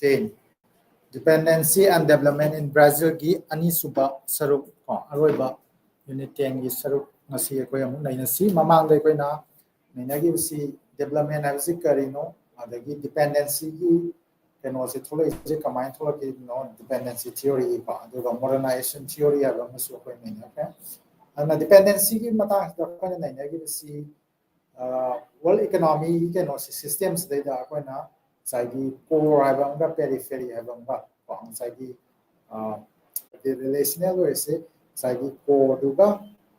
10 dependency and development in Brazil gi ani suba saruk ko aroiba unit 10 gi saruk ngasi ko amu naina si mamang dai ko na naina gi si development habsi karino adagi dependency gi keno se thole je kamai thole ki no dependency theory ba aduga modernization theory aba masu ko naina ka ana dependency gi mata ko naina gi si world economy keno systems dai da ko na saigi core habanga periphery habanga saigi the relational is saigi core duga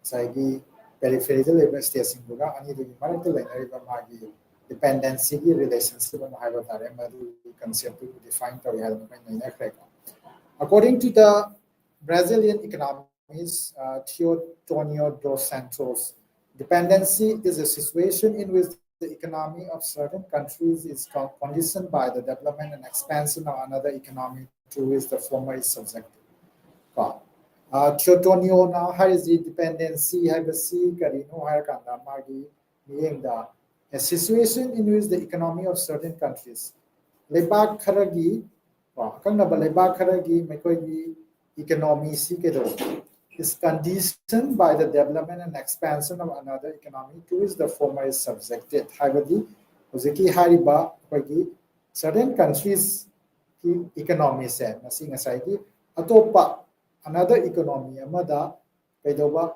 saigi periphery level station duga ani du mara to lai ba magi dependency ki relationship ma haiba tare madu concept to define to ya na according to the Brazilian economist Teotonio dos Santos, dependency is a situation in which the economy of certain countries is conditioned by the development and expansion of another economy to which the former is subjected. Teotonio na has the dependency have a sea karino higher kanda magi being a situation in which the economy of certain countries lebak kharagi kangna ba lebak kharagi mekogi economy si kedo is conditioned by the development and expansion of another economy to which the former is subjected. Habadi, Ozeki Hariba, certain countries economy said, Nasing Asagi, Atopa, another economy, Amada, Pedoba,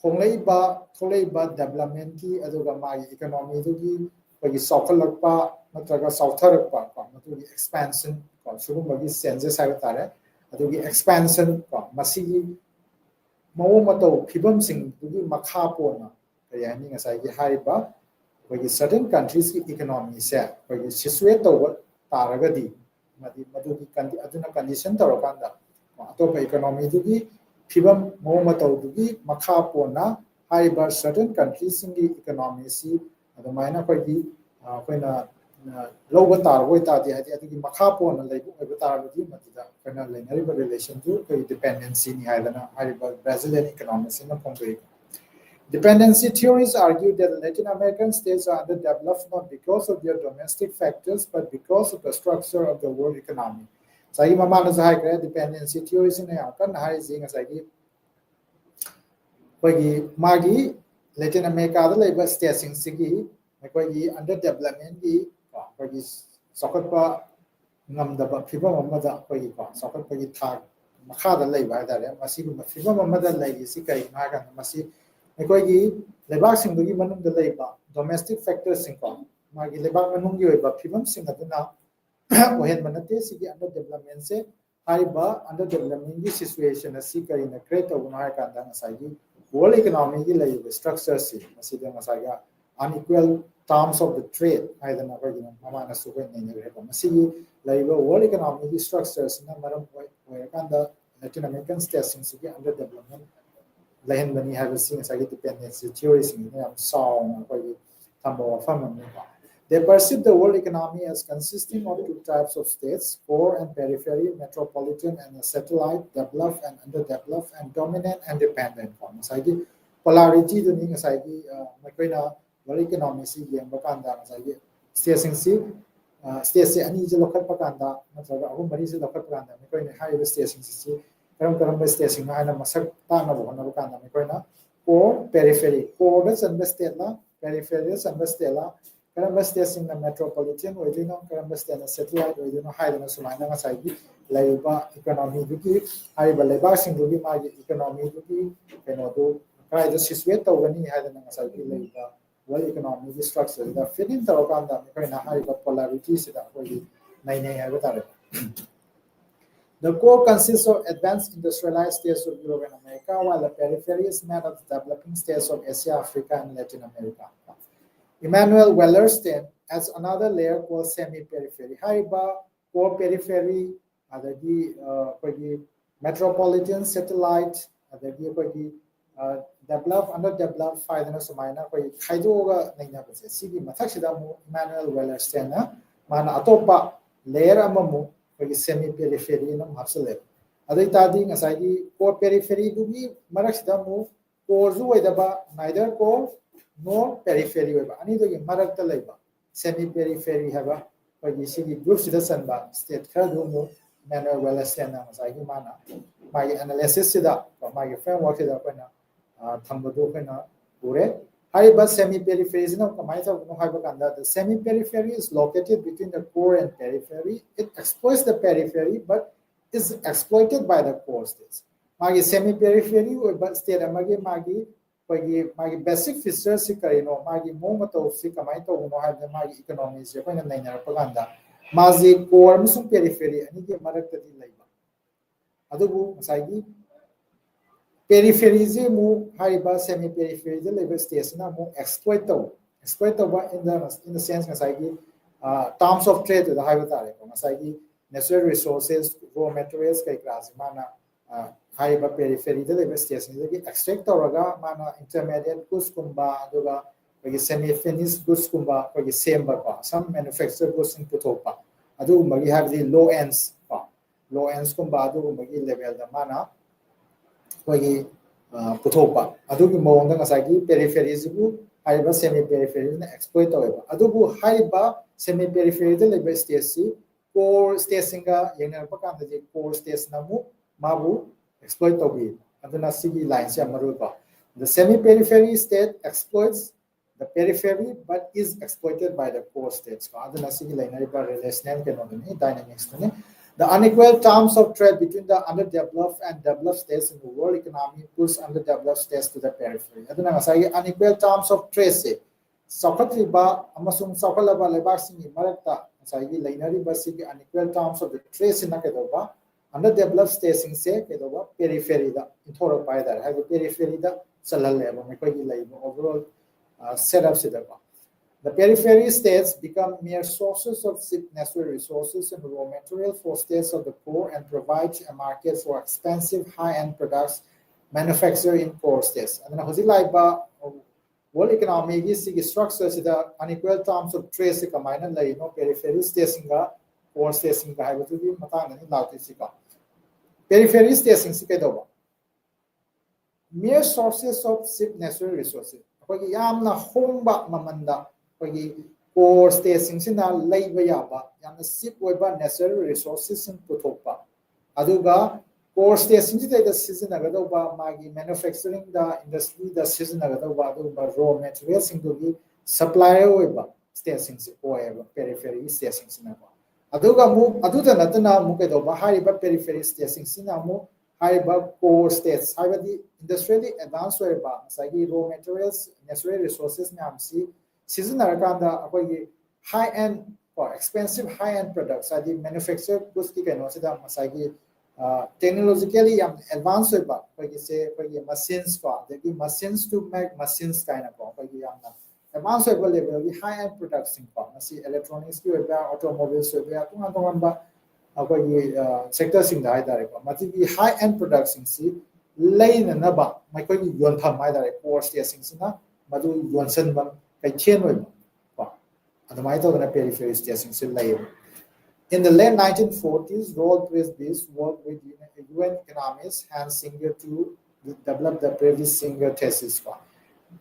Hongleba, Toleba, development, Adogama economy, Dugi, Sokalapa, Nataga Southarapa, Maturi expansion, Sumagi Senses Havatare, Adogi expansion, Masigi. Maomato Pibum Sing Dugi Makapona, Kayani Asagi Hariba, where certain countries' economy set, where you situate over Taragadi, Maduki Aduna condition Tarokanda, Atopa economy Dugi, Pibum Maomato Dugi, Makapona, Hariba, certain countries in the economy, see, the minor Kwagi, when lower Tarwita, the Makapona, like Taradi, Matida, relation to dependency in Brazilian economics in the country. Dependency theories argue that Latin American states are underdeveloped not because of their domestic factors, but because of the structure of the world economy. So, dependency theories in Magi, Latin America, the states in Sigi, underdevelopment, Sokapa Namdaba, Piba Mamada, Sokapa Tag, Makada Leba, Masibu, Fiba Mamada Lady, Sika, Nagan, Masi, Nekogi, Lebasing the Giman the labor, domestic factors in com, Magi Leba Manungi, but Pibam Singaduna, when Manate Sigi underdevelopment say, Haiba underdevelopment situation, a seeker in a crate of Nakan Danasagi, world economy labor structures, Masida Masaga, unequal terms of the trade, either Mamana Super Masigi, labor, world economic structures, number where Latin American states seems to be under development. Lahin many have seen as dependency theories in song, they perceive the world economy as consisting of two types of states, core and periphery, metropolitan and a satellite, developed and underdeveloped, and dominant and dependent. Polarity the meaning as world economy see Bakanda states states any local Pakanda, Maris local Pakanda, Mikoina higher stations, Karam station, and a Masak Tana, Mikoina, or periphery, coordinates and Vestella, peripheries and Vestella, Karam station the metropolitan, or you know, Karam station satellite, or you know, higher than Sumana Masagi, Labor economy duty, higher labor single economy duty, Kenodo, try the situate over any higher than Masagi labor. World economic structure, the feeling the Roganda, high polarities that way, the core consists of advanced industrialized states of Europe and America, while the periphery is made of developing states of Asia, Africa, and Latin America. Emmanuel Wallerstein adds another layer called semi-periphery. Haiba, core periphery, the metropolitan satellite, develop, underdeveloped, Fidana Sumina, Kaidoga, Nainabas, Sigi Mataxidamu, Emmanuel Wallerstein, Mana Atopa, layer Amamu, semi-periphery, and Hapsale. Other tading as I core periphery to be Maraxidamu, or Zuedaba, neither core nor periphery. Another Marakta labor, semi-periphery have a ꯑꯩꯈꯣꯏꯒꯤ ꯁꯤꯒꯤ ꯒ꯭ꯔꯨꯞꯁꯤꯗ ꯆꯟꯕ state ꯈꯔꯗꯨ ꯑꯃꯨꯛ manual ꯋꯦꯂꯦꯁꯂꯦꯟꯅ ꯉꯁꯥꯏꯒꯤ ꯃꯥꯅ ꯃꯥꯒꯤ ꯑꯦꯅꯥꯂꯤꯁꯤꯁꯁꯤꯗ ꯃꯥꯒꯤ ꯐ꯭ꯔꯦꯝꯋꯥꯔꯛꯁꯤꯗ ꯑꯩꯈꯣꯏꯅ ꯊꯝꯕꯗꯨ ꯑꯩꯈꯣꯏꯅ ꯎꯔꯦ ꯍꯥꯏꯔꯤꯕ ꯁꯦꯃꯤ ꯄꯦꯔꯤꯐꯦꯔꯤꯁꯤꯅ ꯀꯃꯥꯏꯅ ꯇꯧꯕꯅꯣ ꯍꯥꯏꯕ ꯀꯥꯟꯗ the semi periphery is located between the core and periphery it exploits the periphery but is exploited by the core states magi semi periphery oiba state amagi magi basic features si karino magi mo to si kamai to no ha magi economy se ko na nainar paganda magi core musum periphery ani ge marak di laiba adubu masai periphery je mu haiba semi periphery je level state na mu exploit in the sense masai terms of trade the haiba tare masai natural resources raw materials kai class mana haiba periphery the level station the extract toraga mana intermediate goods kumba aduga semi finished goods kumba same ba some manufactured goods in putopa adu magi have the low ends kumba adu magi level da mana putopa adu gi mawang nga sagi periphery jibu haiba semi periphery na exploit taweba adu bu haiba semi periphery the level station core station ga yenga pa kan de core station namu mabu exploit tobi aduna sigi line se amaru ba the semi periphery state exploits the periphery but is exploited by the core states aduna sigi line ba relational dynamics the unequal terms of trade between the underdeveloped and developed states in the world economy push underdeveloped states to the periphery aduna ngasai unequal terms of trade se sakhatriba amasung sakhalaba lebak singi marakta ngasai lainari ba sigi unequal terms of the trade sina kedoba underdeveloped states se kedoba periphery da inthora pai da ha periphery da chalal leba mekoi laiba overall setup sidaba the periphery states become mere sources of natural resources and raw material for states of the core and provide a market for expensive high-end products manufactured in core states. And then world economy is structure the unequal terms of trade periphery states inga core states inga have to be periphery states mere sources of natural resources. Yamna homba mamanda core states sina laiba yaba yamna sip oiba natural resources in putopa aduga core states the season agadoba magi manufacturing the industry the season agadoba aduba raw materials into supplier oiba states oiba periphery states sina aduga mu aduda natana mu kedoba haiba periphery states sina mu haiba core states haiba the industrially advanced oiba sagi raw materials natural resources namsi season arakanda akogi high end or expensive high end products adi manufactured goods ki kaino sida masagi technologically advanced oiba akogi se akogi machines ko the machines to make machines kind of akogi yamna advanced oiba level ki high end products ko masi electronics ki oiba automobiles oiba tunga tunga akogi sector sing da haidare ko mati ki high end products si laina na ba maikogi yon tham haidare core station sina madu yonsan ba in the late 1940s, Roald Brisbane worked with UN economists Hans Singer to develop the previous Singer thesis.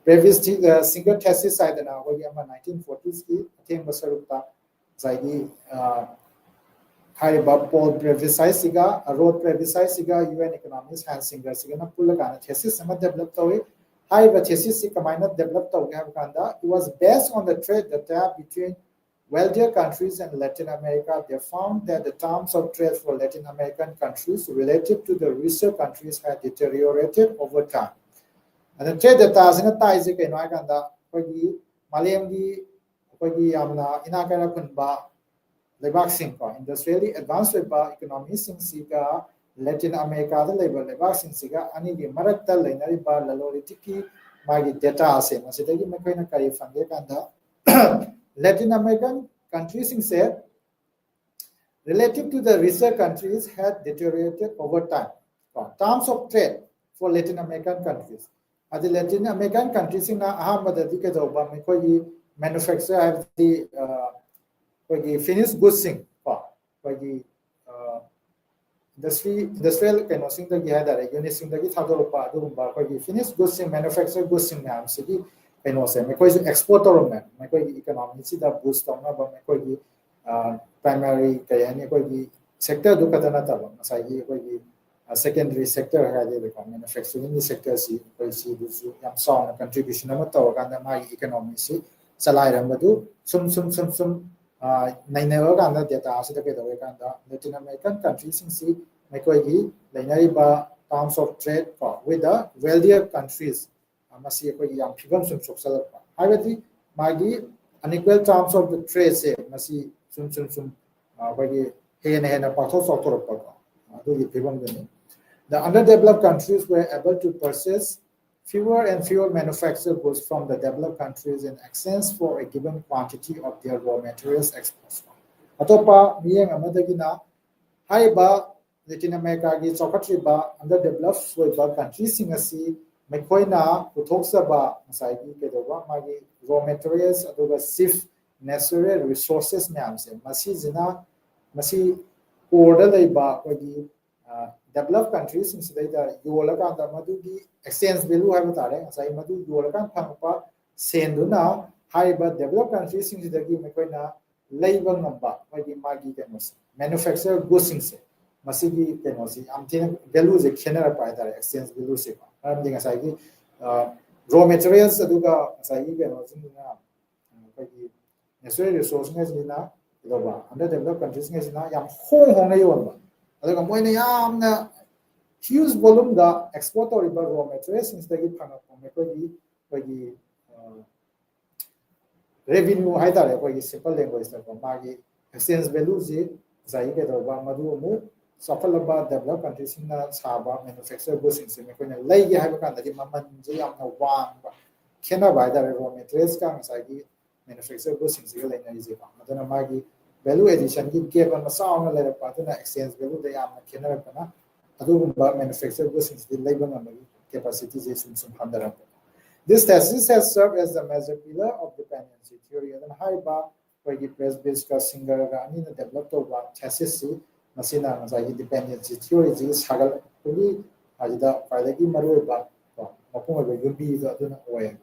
Previous Singer thesis I now 1940s ki atem basaruta zaidi hariba Paul Brevisai siga Roald Brevisai siga UN economists Hans Singer siga na pulla kana thesis sama develop tawi However, thesis developed it was based on the trade data between wealthier countries and Latin America. They found that the terms of trade for Latin American countries relative to the richer countries had deteriorated over time. And the trade data is in a ties again, Malayamdi, Yamna, Inakara Kunba, Lebaxing, industrially advanced economies in Sika. Latin America the level vaccine siga ani gi marakta lainari ba lalolitiki magi data ase masidagi makoina kari fange kanda Latin American countries in say relative to the richer countries had deteriorated over time terms of trade for Latin American countries the Latin American countries in ahamada dikedoba makoi manufacture have the finished goods sing industrial sing the gihada unit sing the githadoropa adumba finished goods sing manufactured goods sing nam sigi se mekoi exporter man mekoi economy si da boost on ba mekoi primary kay ani ko gi sector du ka na ta ba sai gi ko gi secondary sector ha de ko manufacturing sector si ko si du su yam song contribution ma to ka na mai economy si salai ram du sum nai na ga na data si da ke do ka da Latin American countries si mai ko gi lai nai ba terms of trade with the wealthier countries masi ko gi yam phigam sum sok sal pa haibati magi unequal terms of the trade se masi sum wagi hena patho sotor pa adu gi phigam de the underdeveloped countries were able to purchase fewer and fewer manufactured goods from the developed countries in exchange for a given quantity of their raw materials exports atopa miyeng amadagina haiba Latin America gi chokhatriba underdeveloped soiba countries singasi mekhoina puthoksa masai gi kedoba magi raw materials aduga sif natural resources myamse masi jina masi order leiba kogi developed countries in sida yola ka da madugi exchange value ha tare sai madu yola kan phangpa senduna haiba developed countries in sida gi mekhoina leiba ngamba kogi magi kenos manufacture goods se masigi kenosi amthina value je khenera pa tare exchange value se amding sai gi raw materials aduga sai gi kenosi na kogi natural resource ngai doba underdeveloped countries ngai yam hong na yon aduga moina yamna huge volume da export or raw materials since the phanga kogi revenue haidare kogi simple language da magi exchange value je sai ke doba madu mu safalaba developed countries na saba manufacture goods in sime koina lai ge haiba kan da maman je yamna wang ba khena ba da raw materials ka sai gi manufacture goods in sime lai na je ba adana magi value addition gi ke ba masao na le pa na exchange value da yamna khena ba na adugumba manufacture goods in sime lai ba na capacity je sum handara this thesis has served as the major pillar of dependency theory and haiba kogi press based ka singer ga ani na develop to ba thesis si masina ngai dependency theory ji sagal kuli ajida paidagi maroi ba mapung ba yumbi da duna oya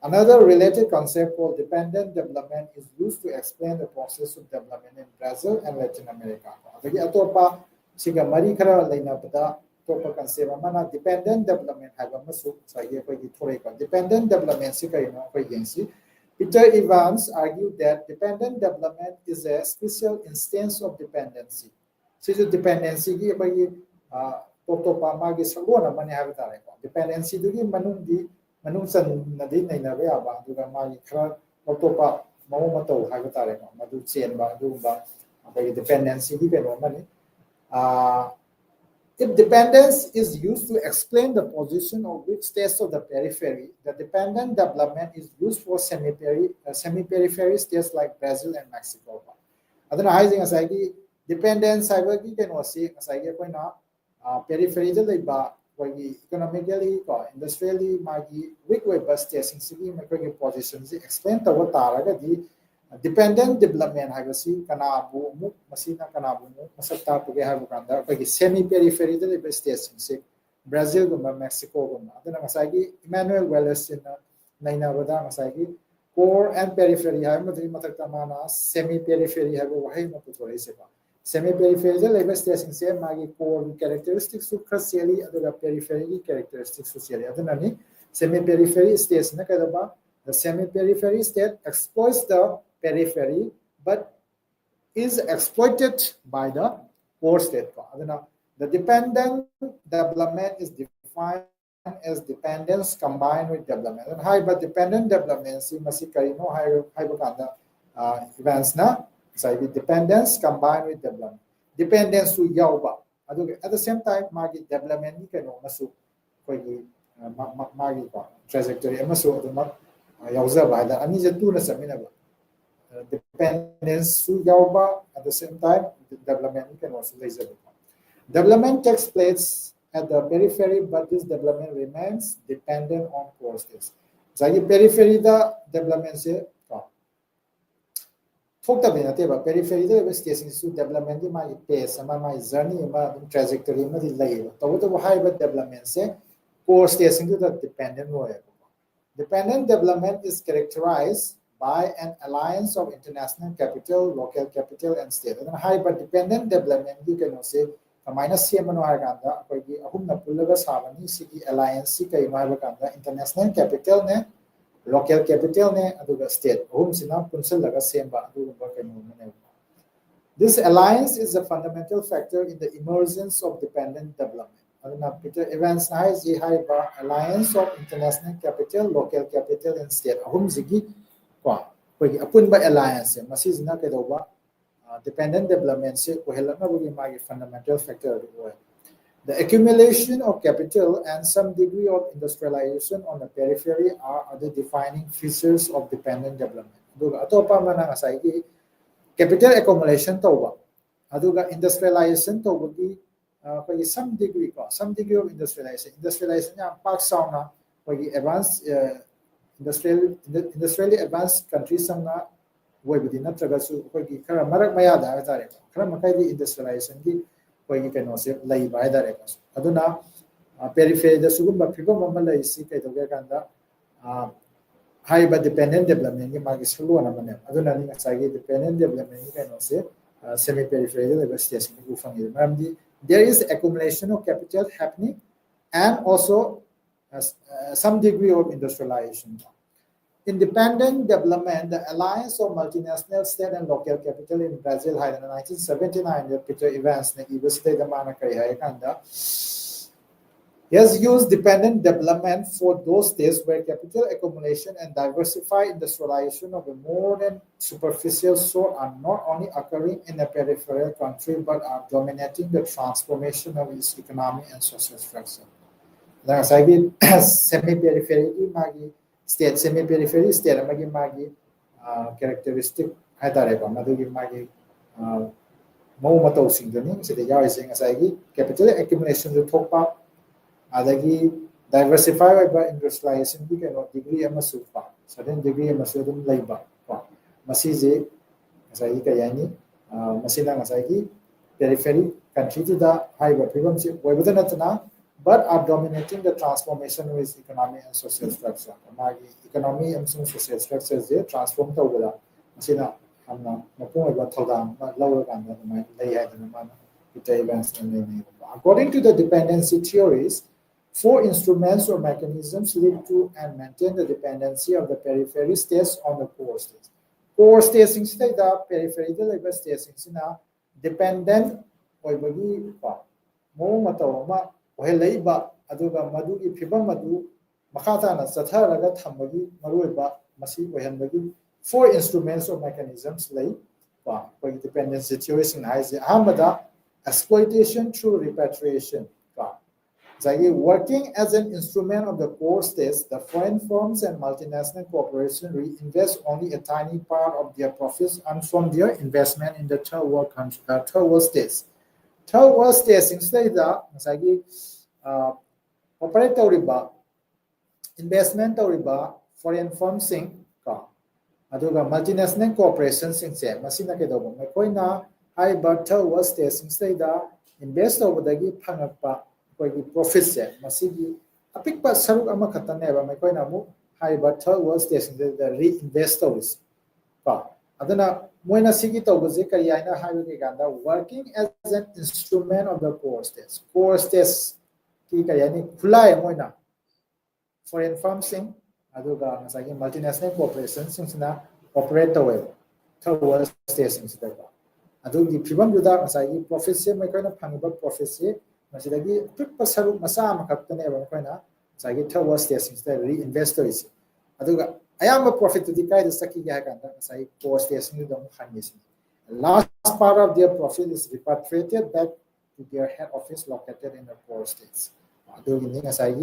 another related concept called dependent development is used to explain the process of development in Brazil and Latin America adagi atopa siga mari khara laina bada topa concept amana dependent development haiba masu sai kogi thore ka dependent development si kai no koi gensi Peter Evans argued that dependent development is a special instance of dependency sisu dependency gi bagi to pa magi salona mani ha ta ko dependency du gi manung san nadi nei na ba ba du ga magi khra to pa mau ma to ha ta ko madu chen ba du ba bagi dependency gi no mani if dependence is used to explain the position of which states of the periphery, the dependent development is used for semi-periphery states like Brazil and Mexico. Adana haizing asagi dependence cybergi can see asagi koina periphery de ba kogi economically ko industrially magi weak way bus states sigi kogi positions explain to taraga di dependent development haibasi kanabu mu masina kanabu mu masakta puge habu kanda kogi semi periphery de ba states si Brazil gumba Mexico gumba adana asagi Emmanuel Wallace in naina wada asagi core and periphery hai madri matakta mana semi periphery hai wahi ma puthore se ba semi periphery de labor station se magi core characteristics su khaseli aduga periphery characteristics su seli adana ni semi periphery station na kada ba the semi periphery state exploits the periphery but is exploited by the core state adana the dependent development is defined as dependence combined with development and high but dependent development si masi karino high bakanda events na sai dependence combined with development dependence su yauba adu at the same time magi development ni kano masu kogi magi ko trajectory amasu aduma yauza ba da ani je tu na samina ba dependence su yauba at the same time development ni kano su laser development takes place at the periphery, but this development remains dependent on core states. Zagi periphery da development se thokta bena te ba periphery da station su development di mai pace ama mai journey ama trajectory ma di lai ba to high but development se core station da dependent hoya dependent development is characterized by an alliance of international capital, local capital, and state. And high but dependent development you can say minus CMNO Arganda, Ahumna Pulaga Savani, Siki Alliance, Sika Imabakanda, international capital, ne, local capital, ne, Aduga state, Humsina, Punsalaga Semba, This alliance is a fundamental factor in the emergence of dependent development. Peter Evans has a alliance of international capital, local capital, and state. Ahumzigi, Apunba alliance, Masizna Kedova, dependent development, fundamental factor. The accumulation of capital and some degree of industrialization on the periphery are other defining features of dependent development. Capital accumulation tauba, aduga industrialization tauba some degree of industrialization. Industrialization park sauna advanced industrially advanced countries samna woibudi natragasu kara marak mayada haitare kara makai industrialization gi kano se lai ba haitare aduna periphery da sugumba phibam amma lai si kai doge kanda high but dependent development magi sulu na mane aduna ni asagi dependent development kano se semi peripheral station ku fangi mamdi there is accumulation of capital happening and also some degree of industrialization. Independent development, the alliance of multinational state and local capital in Brazil had in 1979 the Peter Evans has used dependent development for those states where capital accumulation and diversified industrialization of a more than superficial sort are not only occurring in a peripheral country but are dominating the transformation of its economy and social structure. Semi-periphery state, semi-periphery state magi characteristic haitare madugi magi mo singdoni sida yawi sing capital accumulation to thokpa adagi diversify by industrialization ki kano degree amasu pa certain degree amasu dum laiba pa masije asai ka yani masina asai periphery country to the high phibam se webdanatna but are dominating the transformation of its economy and social structure magi economy and social structures they transform tawala masina amna mapung ba thodam lawa kan da mai lai hadana mana events according to the dependency theories. 4 instruments or mechanisms lead to and maintain the dependency of the periphery states on the core states. Core states in the periphery states in dependent oibagi mo matawama ohelaiba aduga madu ifibam madu makata na satharaga thamagi maruiba masi ohenbagi 4 instruments or mechanisms lay dependency theories in Ahmada exploitation through repatriation. Working as an instrument of the core states, the foreign firms and multinational corporations reinvest only a tiny part of their profits and from their investment in the third world states. Third world states instead operate investment foreign firms aduga multinational corporations masina kedobo makoina high but third world states instead invest over the phangakpa profits masigi apikpa saruk ama khataneba maikoina mu haiba third world station the reinvestors adana moina sigi tawbaje kariyaina haibe ganda working as an instrument of the core states ki kariyani khulai moina foreign firms aduga masagi multinational corporations sina operate away third world stations daga adugi phibam juda masagi profits maikoina phangiba profits Masidagi pipa saruk masama kaptane ba koina sagi third stations the reinvestors aduga ayamba profit to decay the saki ga kanda sai core station you don't khanisi last part of their profit is repatriated back to their head office located in the core states adugi ni sai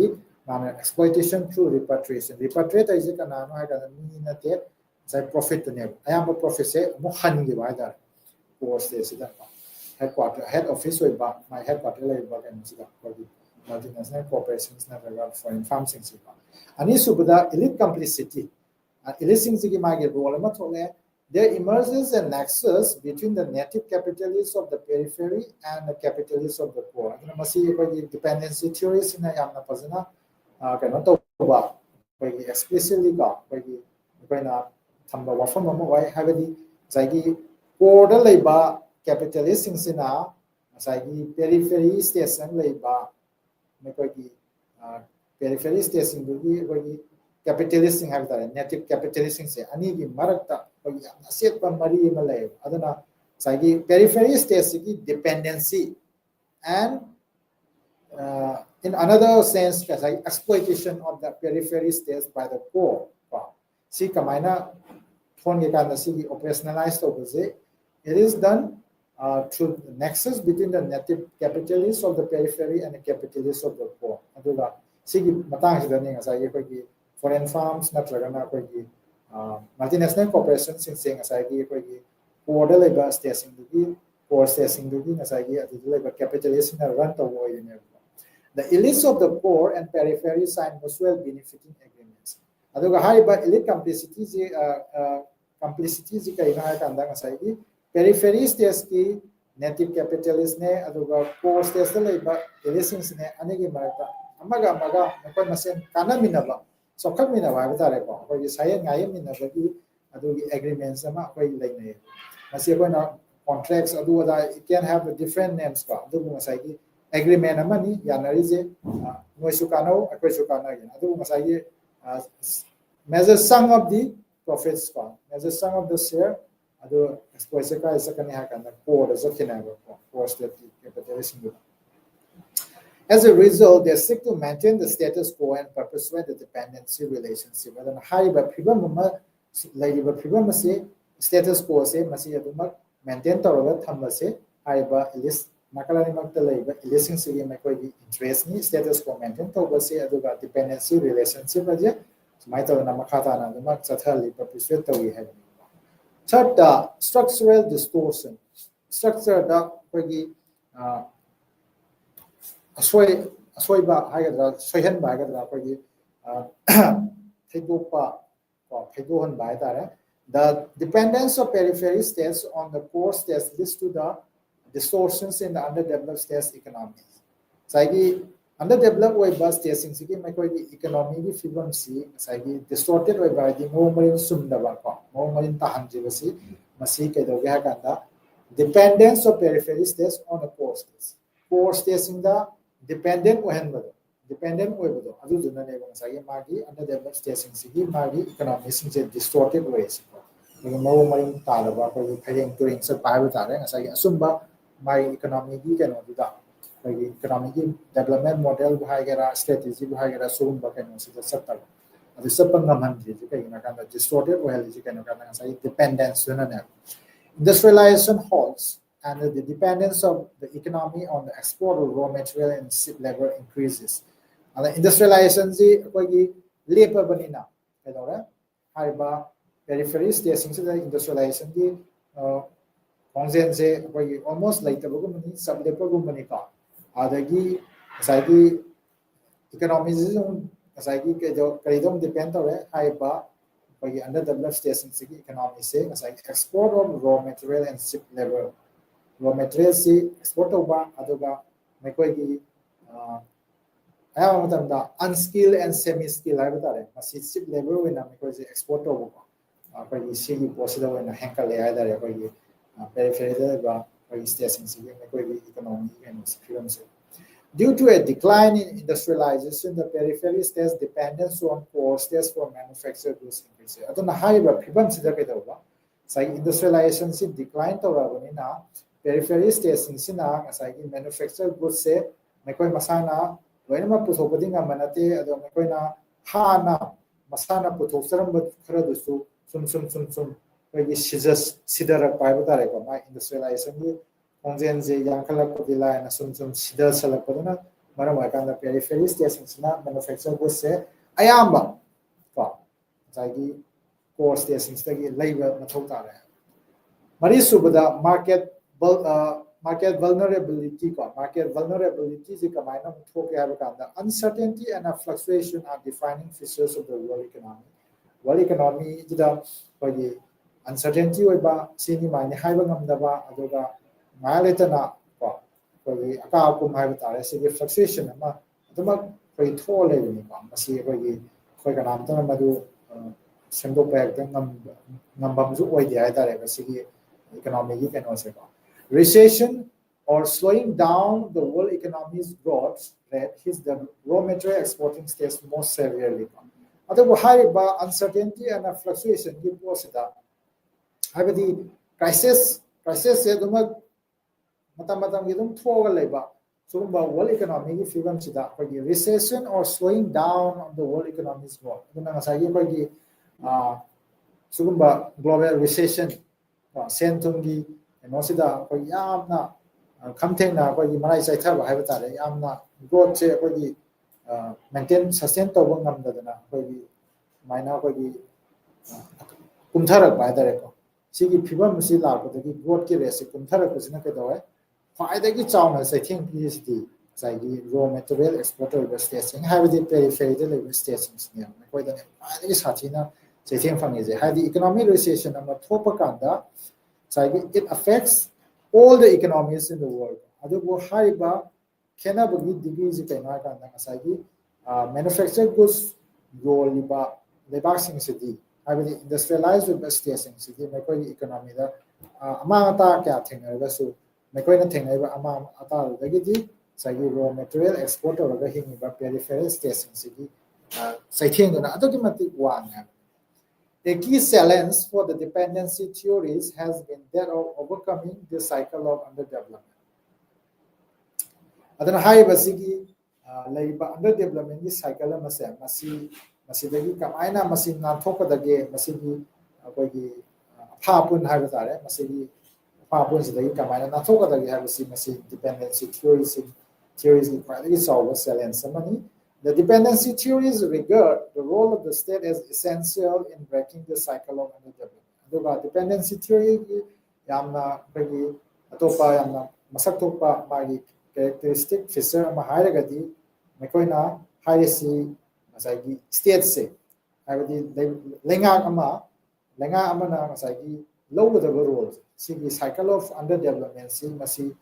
mana exploitation through repatriation repatriate is kana no ha ni na te sai profit to ne ayamba profit se mo khangi ba da core states da head office my headquarter multinational corporations foreign farms and elite complicity there emerges a nexus between the native capitalists of the periphery and the capitalists of the core dependency theories in yamna pazana explicitly thamba wafam ama wai habadi zaigi core leiba capitalist singsina zaigi periphery station leiba mekogi periphery station dugi kogi capitalist sing habda native capitalist sing se ani gi marakta kogi aset pa mari ma lay adana zaigi periphery station ki dependency and in another sense like exploitation of the periphery states by the core see kamaina phone ge kan si operationalized opposite it is done through the nexus between the native capitalists of the periphery and the capitalists of the core aduga sigi matang sida ni ngasai ko gi foreign farms natraga na ko gi multinational corporations sing sing ngasai gi ko gi core le ba station gi core station gi ngasai gi adu le ba capitalist na run to wo ne the elites of the core and periphery sign mutual benefiting agreements aduga hai ba elite complicity ji kai na kan da ngasai gi periphery states ki native capitalist ne aduga core states le ba elites ne anigi marta amaga ko masen kana minaba sokak minaba ba tare ko ko gi sai ngai minaba gi adugi agreements ama ko lai ne masi ko na contracts adu da it can have the different names ko adugu ngasai gi agreement amani yanari je noi sukano akoi sukana gi adu ngasai gi measure sum of the profits ko measure sum of the share adu exploit ka isa kani ha kana core zo kina ko core state capitalism. As a result, they seek to maintain the status quo and perpetuate the dependency relationship. Whether high by pribam lady by pribam say status quo say masi aduma maintain tawala thamba say high by list nakalani makta laiba listing sige makoi interest ni status quo maintain tawba say aduga dependency relationship aja mai tawna makhata na aduma chathali perpetuate tawi hai. Third, structural distortion. Structure da kogi asoi ba hagadra soihan ba hagadra kogi thaidopa thaidohan ba tare the dependence of periphery states on the core states leads to the distortions in the underdeveloped states economies saigi underdeveloped way ba states sing sigi mai kogi economy gi figure si saigi distorted way ba di mo marin sum da ba ko mo marin ta hanji ba si masi ke do ga kanda dependence of periphery states on the core states in the dependent oibodo adu duna ne bang sagi magi underdeveloped states sigi magi economy sing je distorted ways ko mo marin ta ba ko phayeng turing sa pa ba tare ngasagi asumba mai economy gi kano da ko economy gi development model bhai gera strategy bhai gera sum ba kano si da satta adu sapang naman ji kai na kan distorted way ji kano kan ngasagi dependence duna ne industrialization halts and the dependence of the economy on the export of raw material and ship labor increases. And the industrialization is labor banina. Haiba periphery stations the industrialization is almost like the government sub labor government. Adagi society economy is society depend on haiba underdeveloped stations economy say export of raw material and ship labor. Raw materials si export over aduga makoi gi ayamatamda unskilled and semi skilled hai batare masi ship labor wena makoi ji export over koi si gi possible wena hankal ai dare koi gi periphery ba koi station si makoi gi economy and experience due to a decline in industrialization the periphery states dependence on core states for manufactured goods increase aduna high ba phibam sida kai dawa sai industrialization si decline tawrabani na periphery states sina ngasai manufactured goods se makoi masana loinama puthopadi ngamanate ado makoi na hana masana puthoksaram khara dusu sum koi sidara pai batare ko ma industrialization ni ongen je yankala kodila na sum sidar salak padana mara makanda periphery states sina manufactured goods se ayamba ko jagi core stations tagi labor mathau tare mari subada market vulnerability is a uncertainty and a fluctuation are defining features of the world economy. World economy is uncertainty oiba sini mani haiba ngamdaba aduga maletana ko aka kum haiba tare sigi fluctuation ama aduma koi thole ni ko masi koi kanam ta madu semdokpa hekta ngambamsu oide haitare basigi economy gi kenose ko recession or slowing down the world economy's growth rate hits the raw material exporting states most severely. Adabu haiba uncertainty and fluctuation gi posida habadi crisis se duma matam gi dum thoga leba sugumba world economy gi figam sida kogi recession or slowing down of the world economy's growth duna ngasai gi kogi sugumba global recession sentumgi enosida kogi yamna kamthengna kogi marai chaithaba haiba tare yamna growth se kogi maintain sustain toba ngamdadana kogi maina kogi kumtharak ba dare ko sigi phibam si lakudagi growth ki rate kumtharak kusina kedawe faidagi chauna saithing PhD saigi raw material exporter station habidi periphery de level stations ne koida ne faidagi sathina saithing fangize hadi economic recession ama thopa kanda saigi it affects all the economies in the world adugo haiba kenabagi degree ji kaina kanda saigi manufactured goods yoliba lebasing city habidi industrialized station city mekoi economy da amata kya thengargasu mekoina thengnaiba ama atarudagidi sagi raw material exporter ga hingiba peripheral station sigi saithengna adogi mati wanga. A key challenge for the dependency theories has been that of overcoming the cycle of underdevelopment. Adana haiba sigi laiba underdevelopment gi cycle ama se masidagi kamaina masin na thokadage masigi akogi phapun haiba tare masigi phapun sidagi kamaina na thokadage haiba si masi dependency theories ki quite solve challenge samani. The dependency theories regard the role of the state as essential in breaking the cycle of underdevelopment. Aduga dependency theory yamna kogi atopa yamna masak thokpa magi characteristic feature ama hairagadi mekoina hairisi masagi state se habadi lenga amana masagi lowdaba role sigi cycle of underdevelopment si masi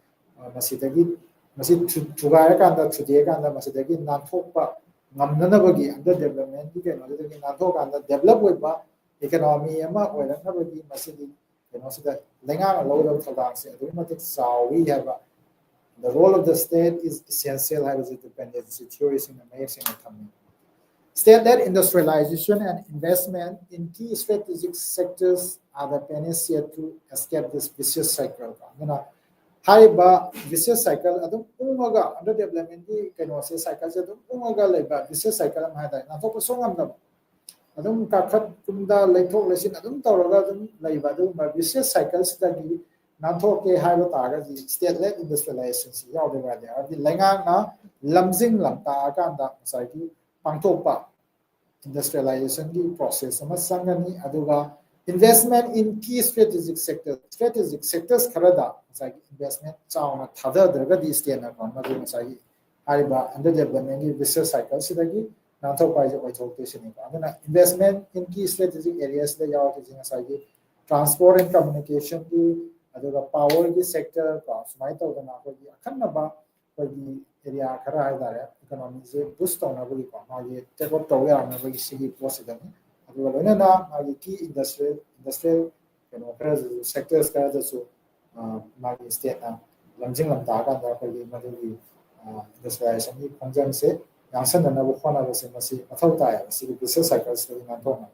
thugaya kanda thudiya kanda masidagi nanthokpa ngamnanabagi underdevelopment gi kenodagi nanthokanda develop oiba economy ama oiranabagi masigi kenosida lenga lowdaba thodang se adumatik sawi haba. The role of the state is essential as a dependency theories in amazing economy. State-led industrialization and investment in key strategic sectors are the panacea to escape this vicious cycle. Haiba vicious cycle adum umaga underdevelopment ki kenose cycle se adum umaga leba vicious cycle am haida na thok songam da adum kakhat kumda leithok lesin adum tawraga adum leba adum vicious cycles da gi na thok ke haiba taga ji state led industrialization si yaw de ba de adi lenga na lamjing lamta akanda society pangthokpa industrialization ki process ama sangani aduga investment in key strategic sectors kharada sai investment chauna thada daga di state na kon madu sai hariba underdevelopment ki vicious cycle sidagi nanthok pai je oithok te sini ba aduna investment in key strategic areas la yaw te jinga sai transport and communication ki aduga power ki sector ka sumai to dana ko gi akhanna ba ko gi area khara ha dare economy je boost to na buli ko ma ye take up to ya na bagi sigi possible aduga lona na ma gi key industrial sectors ka da so magi state na lamjing lam ta ka da ko gi ma gi industrialization ki khongjang se yangsan na bu khona ba se masi athau ta ya si business cycles ni na to na.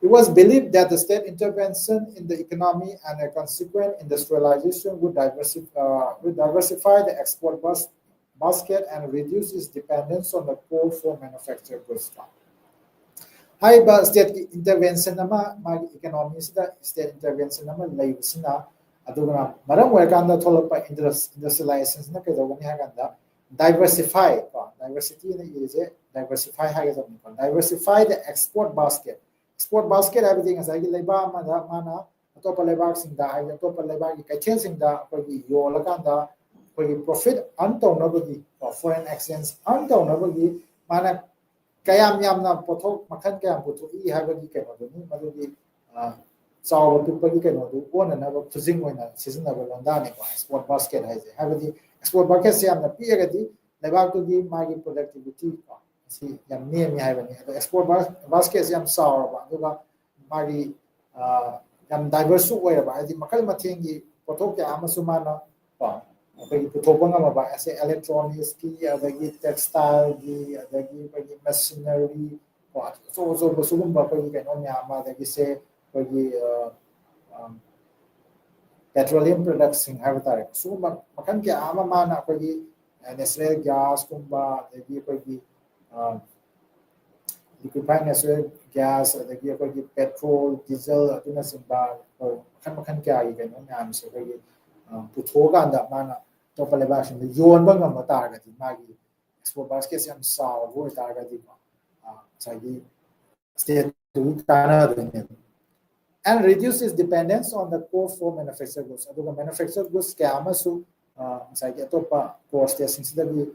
It was believed that the state intervention in the economy and a consequent industrialization would diversify the export basket and reduce its dependence on the coal for manufactured goods. Haiba state intervention nama magi economy sida state intervention nama laibsina adugana maram wakanda tholapa industrialization na kedogani haganda diversify diversity na is diversify diversify the export basket everything as I leba mana atopa lebak singda hai atopa lebak ki kaithel singda koi yolakanda koi profit untownabagi foreign exchange untownabagi mana kayam yamna pothok makhan kayam pothui habagi kenoduni madugi chaw tupagi kenodu ona na ba phusing oina seasonable landani export basket hai habagi export basket se amna piagadi lebak to gi magi productivity si yam nemi haibani export basket yam sauraba aduga magi yam diverse oiraba adi makal mathengi pothok ya amasu mana ba abai puthopa ngamaba ase electronics ki adagi textile gi adagi bai machinery ko so basugumba bai kaino nyama adagi se bai petroleum products sing have tare sugumba makan ke ama mana bai natural gas kumba adagi bai liquefied natural gas adagi bai petrol diesel aduna simba makan kya gi kaino nyam se bai puthoga anda mana topa leba shin yon ba ngam ta ga di magi export basket yam saw go ta ga di sagi state to kana de and reduce its dependence on the core for manufactured goods aduga manufactured goods kya amasu sagi topa core state sing da bi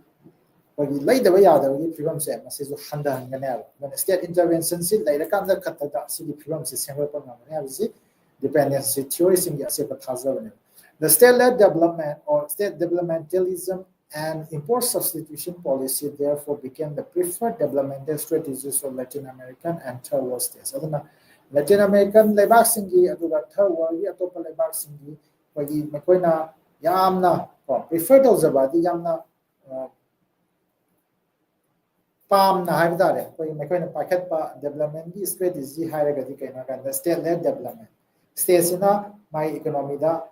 bagi lai da ya da bi film se ma se jo handa ngane ba state intervention si lai ra kan da khatta da si film se semba pa ngam ne abi dependency theory sing ya se pa thaza bane. The state-led development or state developmentalism and import substitution policy therefore became the preferred developmental strategies for Latin American and third world states. Aduna Latin American lebak singi aduga third world gi atopa lebak singi bagi makoina yamna prefer to zabadi yamna pam na haibdare koi makoina paket pa development gi strategy hairaga di kaina kan state-led development states na my economy da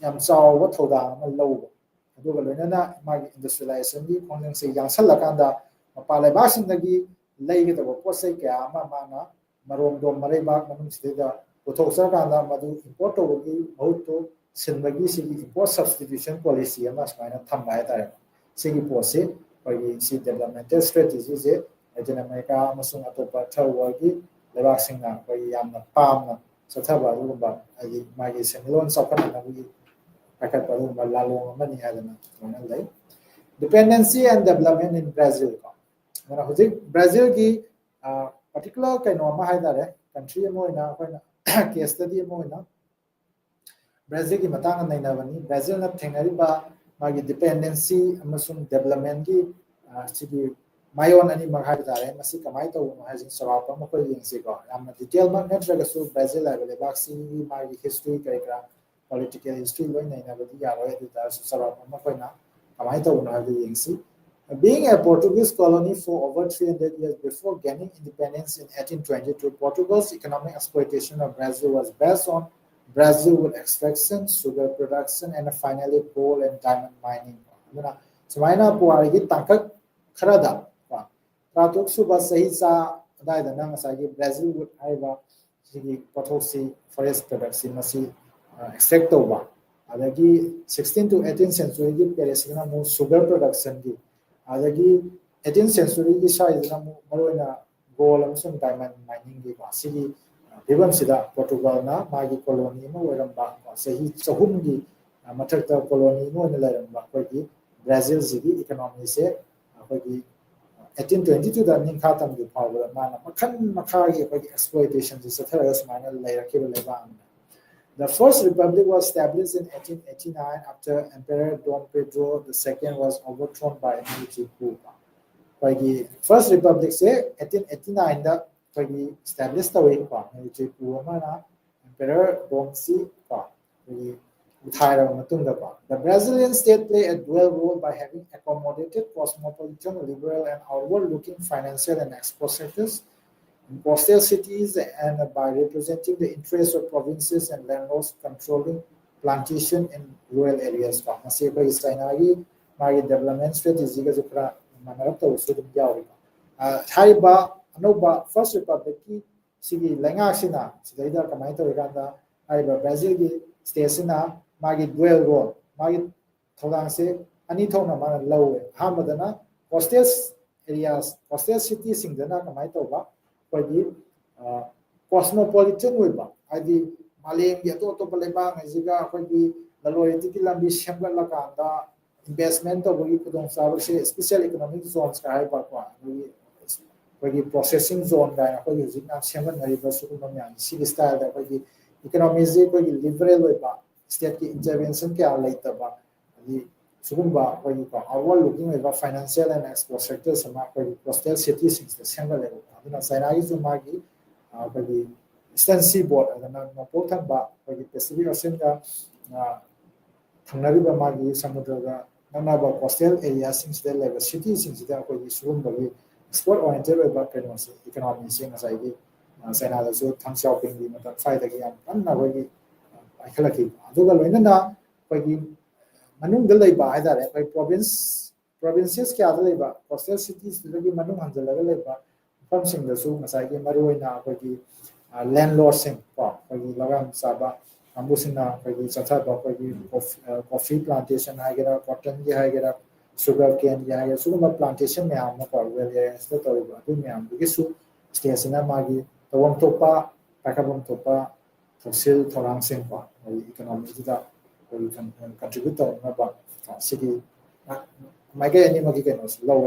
yam saw what thoda ma low aduga loinana magi industrialization gi khonjang se yangsal lakanda mapalai ba sing dagi leige da posai kya ama mana marong dom marai ba manung sida pothoksa kanda madu import to gi auto sinbagi si import substitution policy ama smaina thambai ta sigi pose oi si developmental strategy je Latin America amasung atopa third world gi lebak singa oi yamna pamna sathaba rugumba adi magi semilon sapana nabi pakat paru malalo mani hadana monalai dependency and development in Brazil mana hojik Brazil gi particular kaino ma haidare country mo ina koina case study mo ina Brazil gi matang naina bani Brazil na thenari ba magi dependency amasung development gi sigi mayon ani maghar dare masi kamai to ma hajin sarapa ma ko yingsi ko am detail ma netra ga su Brazil able baksi ma history kra political history loi nei na badi ya roi da sarapa ma ko na kamai to na hajin yingsi being a Portuguese colony for over 300 years before gaining independence in 1822 Portugal's economic exploitation of Brazil was based on Brazil wood extraction sugar production and finally coal and diamond mining sumaina puari gi tangkak kharada Ratuk suba sahi sa dai da nang sa gi Brazil wood aiba sigi pothosi forest production masi extract to ba adagi 16 to 18th century gi peresina mo sugar production gi adagi 18th century gi sai da mo maroina gold amsung diamond mining gi ba sigi bibam sida Portugal na magi colony mo weram ba sahi chahum gi mathakta colony mo ne la ba ko gi Brazil sigi economy se ko gi 1822 da ning khatam gi power mana makhan makhagi exploitation is a mana layer The first republic was established in 1889 after Emperor Don Pedro II was overthrown by a military coup. The first republic say 1889 da established the military coup mana Emperor Don C The Brazilian state played a dual role by having accommodated cosmopolitan, liberal, and outward-looking financial and export sectors in coastal cities and by representing the interests of provinces and landlords controlling plantation in rural areas. Development strategy First Republic Sigi Langasina, Sida Kamaito Brazil state magi dual role magi thogang se ani thona ma low hamadana coastal areas coastal cities sing dana kamai to ba pagi cosmopolitan we ba adi malem ya to paleba ngiga pagi laloi ti lambi shamgal la kanda investment to bagi kudong sa se special economic zones ka hai pa kwa pagi processing zone da ko using na shamgal ngari ba su ko ma si style da pagi economy je pagi liberal we ba state ki intervention ke laitaba sugumba koi ko our looking at financial and export sectors sama koi coastal cities in the same level aduna China is magi koi eastern seaboard adana important ba koi Pacific Ocean ka thangnabi ba magi samudra ga nanaba coastal areas in the level cities in the koi sugumba gi export oriented ba koi economy sing asai gi China da so thang shopping di matam fai da gi am anna koi gi aikhalaki aduga loinana koi gi manung da leiba haidare koi provinces kya da leiba coastal cities da gi manung hanjalaga leiba fam sing da su masai gi maruina koi gi landlord sing ko koi gi lagam saba ambusina koi gi chatha ba koi gi coffee plantation haigera cotton gi haigera sugar cane gi haigera su ma plantation me am ko well yes da to ba du me am gi su station na magi tawam topa takabam topa fossil thorang sing ko economy da we can contribute to about city low.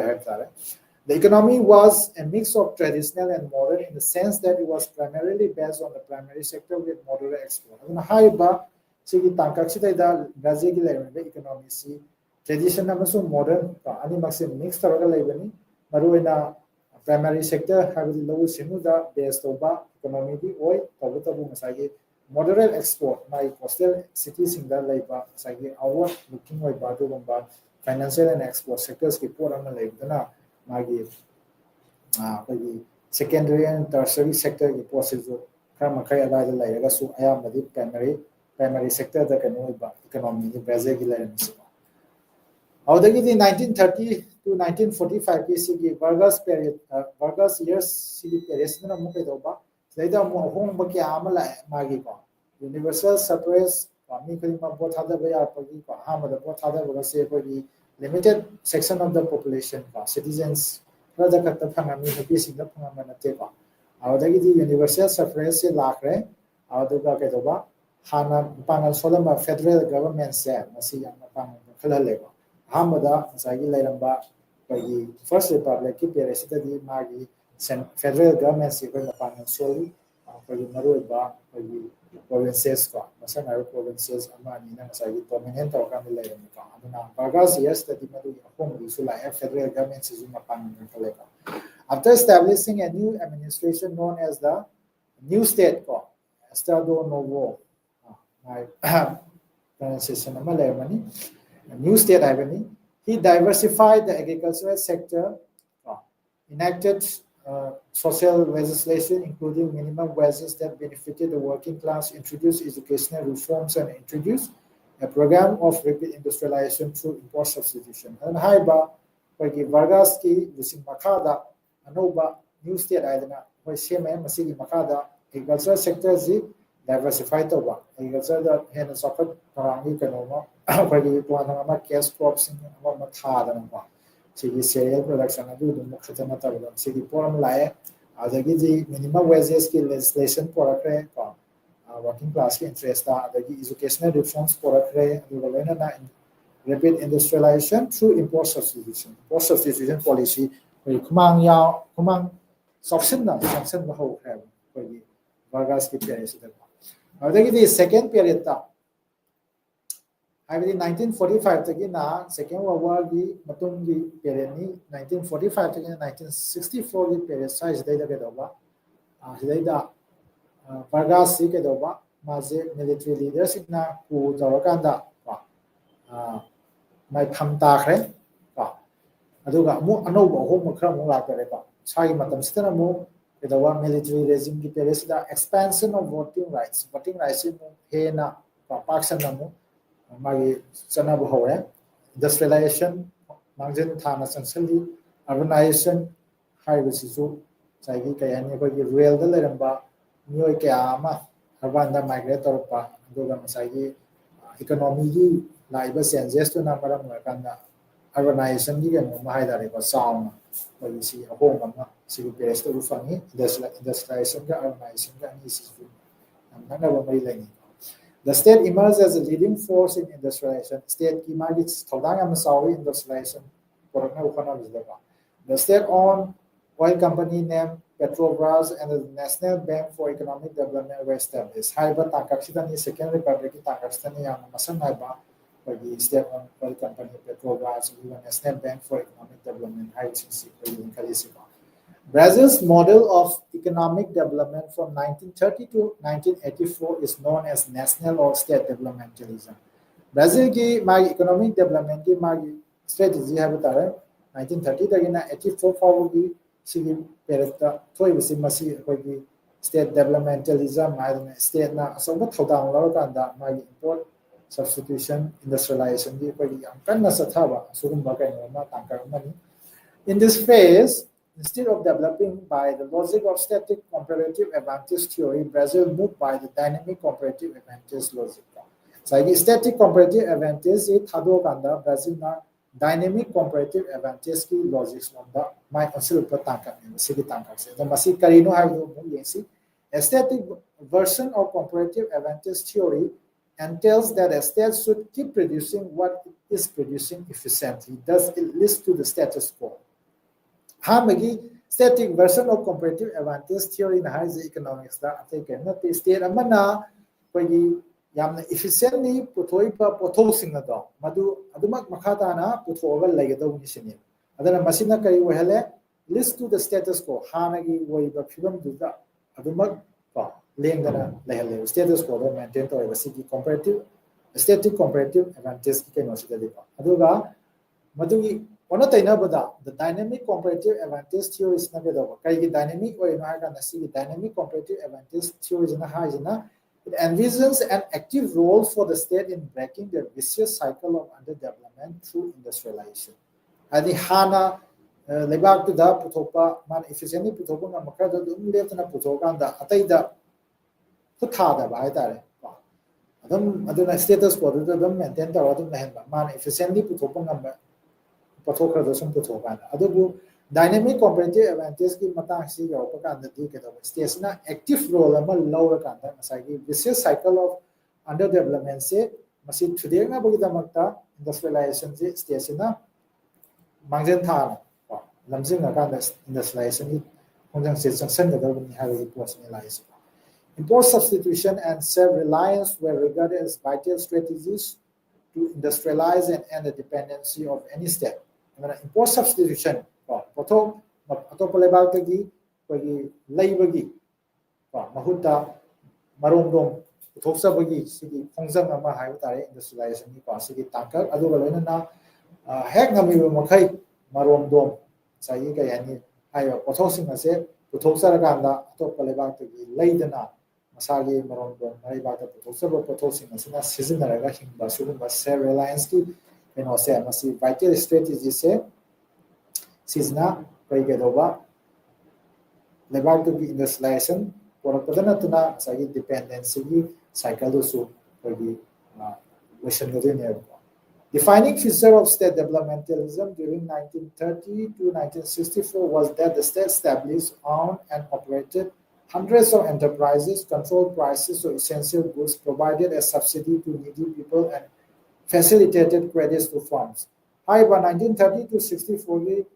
The economy was a mix of traditional and modern in the sense that it was primarily based on the primary sector with moderate export. High ba city tankachida da Brazil the economy see traditional and modern ani maxim mix taraga lebani maruina primary sector have the low simuda based over economy di oi tabu masagi moderate export my coastal cities in the labor sagi our looking like badu bomba financial and export sectors ki port ama labdana magi secondary and tertiary sector ki process kama kai ala da lairaga su ayamadi primary sector da kanu ba economy ni Brazil ki lairani audagi di 1930 to 1945 ki sigi Vargas period Vargas years sigi period na mo kai do ba laida mo hong ba kya amala magi ko universal suffrage mi kalima bo thada ba ya pagi ko ha ma da bo thada ba se ko di limited section of the population ko citizens raja ka ta phanga mi bi sing da phanga ma na te ko audagi di universal suffrage se lakre audu ka ke do ba hana pangal solama federal government se masi yang pang khala le ko ha ma da masagi lairamba pagi first republic ki period di magi federal government se ko pangal soli pagi maru ba pagi provinces ko masana provinces amani na masagi prominent or kan le ni ko aduna Vargas years that the madu home usula federal government is in pan kale ko after establishing a new administration known as the new state ko Estado Novo my pronunciation amale mani new state haveni he diversified the agricultural sector enacted social legislation, including minimum wages that benefited the working class, introduced educational reforms, and introduced a program of rapid industrialization through import substitution. And haiba, pagi Vargas ki using makada, anoba new state idana, why same masigi makada, agricultural sector zi diversified over. Agriculture that had a socket around kanoma, pagi tuanama cash crops in matada. Sigi cereal production adu dum khatana tabla sigi poram lae adagi ji minimum wages ki legislation porakre ko working class ki interest da adagi educational reforms porakre adu galena na rapid industrialization through import substitution policy kumang sanction ba ho hai ko gi Vargas ki period da adagi the second period ta in 1945 na second world war gi matung gi period ni 1945 to 1964 gi period size dai da ke do ba dai da Vargas si ke do ba ma je military leadership na ku jaw kan da ba mai tham ta khre ba adu ga mu ano ba ho mu khra mu la ke ba sai matam sitana mu ke do ba military regime gi period da expansion of voting rights mu he na pa paksan na mu magi chana bu hore industrialization mangjen thana sansali urbanization haibusi su saigi kayani ko gi rural da leramba nyoi kya ma urban da migrate torpa aduga masagi economy gi laiba changes to na maram kan urbanization gi no ma haidare ko sound ko si ahong ma si best to fangi industrialization ga urbanization ga ni si namna ba mai lengi. The state emerged as a leading force in industrialization. State ki magi thodang am sawi industrialization porna ukana bizdaga. The state-owned oil company named Petrobras and the National Bank for Economic Development were established. Haiba Takaksitani Second Republic Takaksitani yang masan haiba state-owned company Petrobras, even National Bank for Economic Development, Brazil's model of economic development from 1930 to 1984 is known as national or state developmentalism. Brazil ki magi economic development ki magi strategy have tare 1930 dagina 84 forward sigi peretta thoi bisi masi koi state developmentalism mai state na asoba thodang law kanda magi import substitution industrialization ki koi yam kanna sathaba sugumba kai no tangkar mani. In this phase, instead of developing by the logic of static comparative advantage theory, Brazil moved by the dynamic comparative advantage logic. So, static comparative advantage is thado kanda Brazil na dynamic comparative advantage ki logics nonda mai consider pa tangkat ni sigi tangkat se. The masi karino have no yesi. A static version of comparative advantage theory entails that a state should keep producing what it is producing efficiently. Thus, it leads to the status quo. Hamagi static version of comparative advantage theory na has economics da ate kenna te state amana kogi yamna efficiently puthoi pa pothok singna do madu adumak makhata na puthoga legado ni sini adana masina kai wehale list to the status quo hamagi woiba phibam duda adumak pa lengana lehale status quo do maintain to sigi comparative static comparative advantage ki keno sida de aduga madugi the dynamic comparative advantage theory is not the dynamic way the dynamic comparative advantage theory is it envisions an active role for the state in breaking the vicious cycle of underdevelopment through industrialization. Adi hana lebak to da putopa man efficiently putopa na makada dum lefna putokan da ataida putada ba itare adam aduna status quo dum maintain da adum man efficiently putopa ngam dynamic comparative advantage ki matang si yaw pa kan di ke state na active role ama lower kan da masagi vicious cycle of underdevelopment se masi thude na bogi damakta industrialization se state na mangjen tha lamjing na kan industrialization ni hongjang se sanction da ni ha ri personalize import substitution and self-reliance were regarded as vital strategies to industrialize and end the dependency of any state. Import substitution pothok atopa lebak gi kogi leibagi mahuta maromdom puthoksa bagi sigi khongjang ama hai tare industrialization ni pa sigi tangkar aduga loina na hek ngami makhai maromdom sai ga yani ayo pothosing ase puthoksa ra kanda atopa lebak gi leidana masagi maromdom mai ba ta puthoksa pothosing ase na seasonal hingba sugumba self reliance ki say masi vital strategy se sizna kaigedoba lebar to industrialization por padana tuna sagi dependency cycle su kogi version ne defining feature of state developmentalism during 1930 to 1964 was that the state established, owned and operated hundreds of enterprises, controlled prices of essential goods, provided a subsidy to needy people and facilitated credits to farms. However, 1930 to 64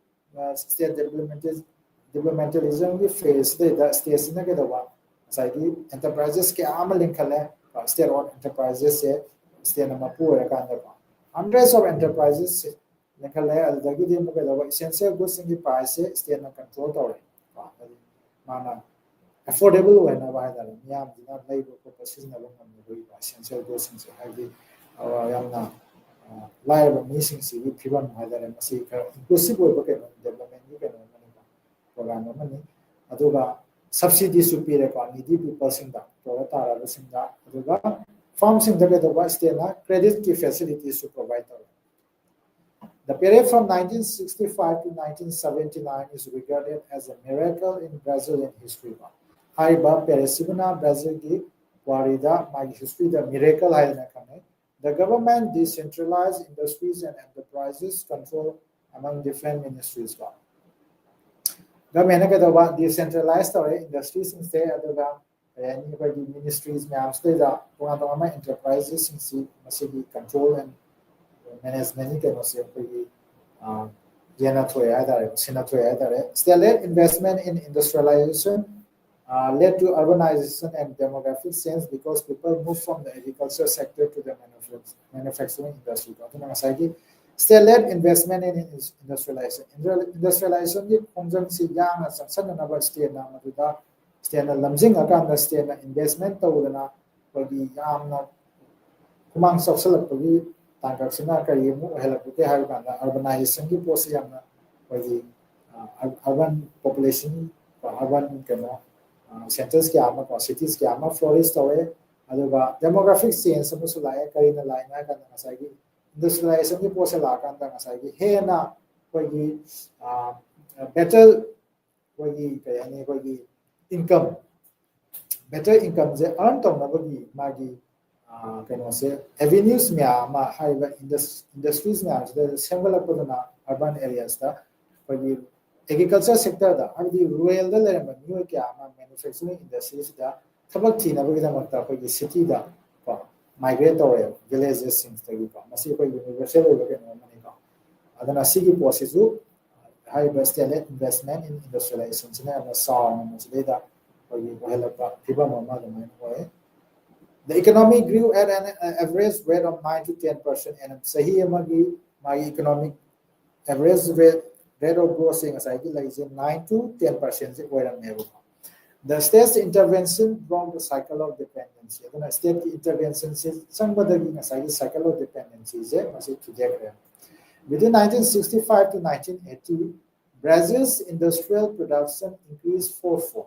state developmentalism we faced the states in the enterprises ke amal linkale state-owned enterprises se state na mapu hundreds of enterprises linkale aldagi de mo ke essential goods in the price state na control tore mana affordable when ba da miyam dina labor purposes na long no essential goods in the yamna live missing si pivan hadare masi inclusive oiba ke development ni ke no program mani aduga subsidy superior ka needy people singa to tara singa aduga farm singa ke doba state na credit ki facilities to provide. The period from 1965 to 1979 is regarded as a miracle in Brazilian history. Haiba peresibna Brazil ki warida my history the miracle haina kane. The government decentralized industries and enterprises control among different ministries. Government ke decentralized industries in say any ministries now stay that one enterprises in see must control and management ke no say jena thoya da sina thoya da still investment in industrialization led to urbanization and demographic change because people move from the agriculture sector to the manufacturing industry. State-led investment in industrialization. Industrialization is conjunction yang sanction na state na maduda state na lamjing akan state na investment tawdana pagi yamna kumang social pagi tangkak sina kari mu helapute har kanda urbanization ki post yamna pagi urban population urban kano centers kya ama cities kya ama flourish tawe aduga demographic change amu sulai kari na line na kanda ngasai industrialization ki post la kanda ngasai ki he na pagi better pagi kayani pagi income better income je earn tawna bagi magi kano se avenues mya ma haiba industries mya je semble apodana urban areas da pagi agriculture sector da abdi rural da lerama new kya ma manufacturing industries da thabak thina bagi da makta pagi city da migrate tawre villages sings tagi ka masi pagi universal over ke no mani ka adana sigi process high state investment in industrialization sina na saw na da pagi helapa thiba mama da mai hoye. The economy grew at an average rate of 9 to 10% and sahi amagi my economic average rate of growth in a 9 to 10%. The state's intervention brought the cycle of dependency. The state intervention is somebody in a cycle of dependency. Within 1965 to 1980, Brazil's industrial production increased fourfold.